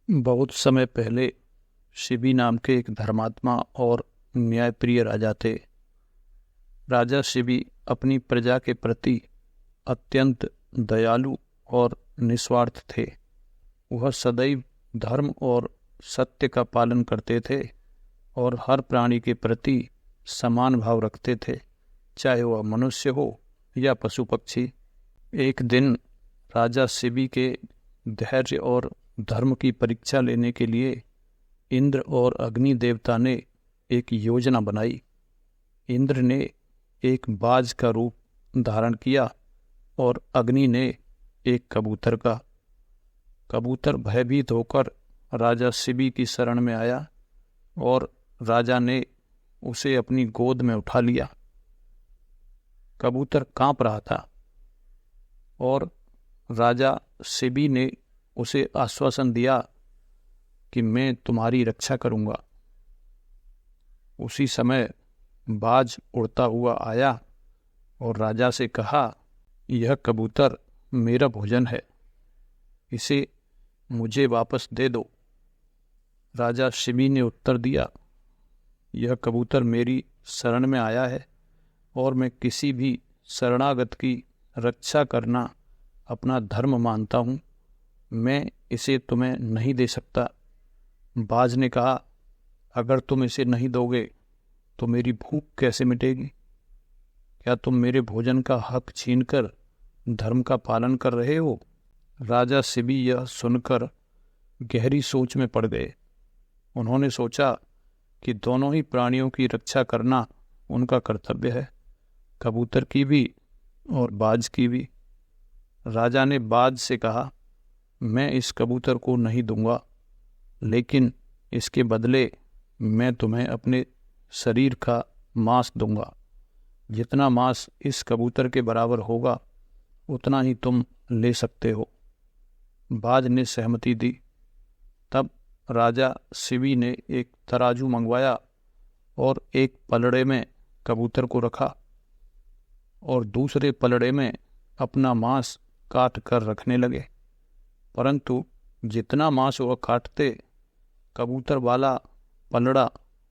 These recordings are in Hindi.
बहुत समय पहले शिबी नाम के एक धर्मात्मा और न्यायप्रिय राजा थे। राजा शिबी अपनी प्रजा के प्रति अत्यंत दयालु और निस्वार्थ थे। वह सदैव धर्म और सत्य का पालन करते थे और हर प्राणी के प्रति समान भाव रखते थे, चाहे वह मनुष्य हो या पशु पक्षी। एक दिन राजा शिबी के धैर्य और धर्म की परीक्षा लेने के लिए इंद्र और अग्नि देवता ने एक योजना बनाई। इंद्र ने एक बाज का रूप धारण किया और अग्नि ने एक कबूतर का। कबूतर भयभीत होकर राजा शिबी की शरण में आया और राजा ने उसे अपनी गोद में उठा लिया। कबूतर कांप रहा था और राजा शिबी ने उसे आश्वासन दिया कि मैं तुम्हारी रक्षा करूंगा। उसी समय बाज उड़ता हुआ आया और राजा से कहा, यह कबूतर मेरा भोजन है, इसे मुझे वापस दे दो। राजा शिबी ने उत्तर दिया, यह कबूतर मेरी शरण में आया है और मैं किसी भी शरणागत की रक्षा करना अपना धर्म मानता हूँ, मैं इसे तुम्हें नहीं दे सकता। बाज ने कहा, अगर तुम इसे नहीं दोगे तो मेरी भूख कैसे मिटेगी? क्या तुम मेरे भोजन का हक छीनकर धर्म का पालन कर रहे हो? राजा शिबी यह सुनकर गहरी सोच में पड़ गए। उन्होंने सोचा कि दोनों ही प्राणियों की रक्षा करना उनका कर्तव्य है, कबूतर की भी और बाज की भी। राजा ने बाज से कहा, मैं इस कबूतर को नहीं दूंगा, लेकिन इसके बदले मैं तुम्हें अपने शरीर का मांस दूंगा। जितना मांस इस कबूतर के बराबर होगा उतना ही तुम ले सकते हो। बाज ने सहमति दी। तब राजा शिबी ने एक तराजू मंगवाया और एक पलड़े में कबूतर को रखा और दूसरे पलड़े में अपना मांस काट कर रखने लगे। परंतु जितना मांस वह काटते, कबूतर वाला पलड़ा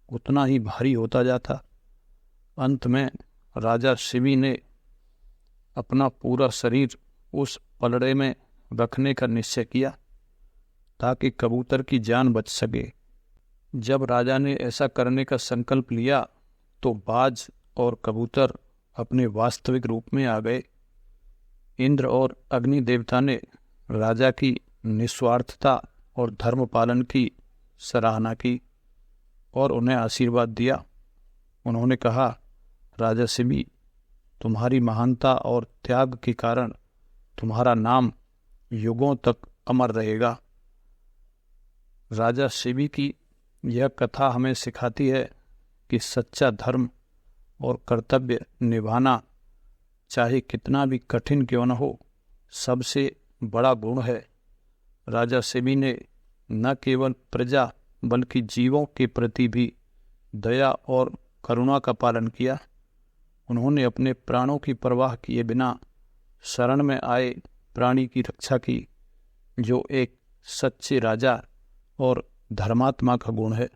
उतना ही भारी होता जाता। अंत में राजा शिबी ने अपना पूरा शरीर उस पलड़े में रखने का निश्चय किया ताकि कबूतर की जान बच सके। जब राजा ने ऐसा करने का संकल्प लिया तो बाज और कबूतर अपने वास्तविक रूप में आ गए। इंद्र और अग्नि देवता ने राजा की निस्वार्थता और धर्म पालन की सराहना की और उन्हें आशीर्वाद दिया। उन्होंने कहा, राजा शिबी, तुम्हारी महानता और त्याग के कारण तुम्हारा नाम युगों तक अमर रहेगा। राजा शिबी की यह कथा हमें सिखाती है कि सच्चा धर्म और कर्तव्य निभाना चाहे कितना भी कठिन क्यों न हो, सबसे बड़ा गुण है। राजा शिबी ने न केवल प्रजा बल्कि जीवों के प्रति भी दया और करुणा का पालन किया। उन्होंने अपने प्राणों की परवाह किए बिना शरण में आए प्राणी की रक्षा की, जो एक सच्चे राजा और धर्मात्मा का गुण है।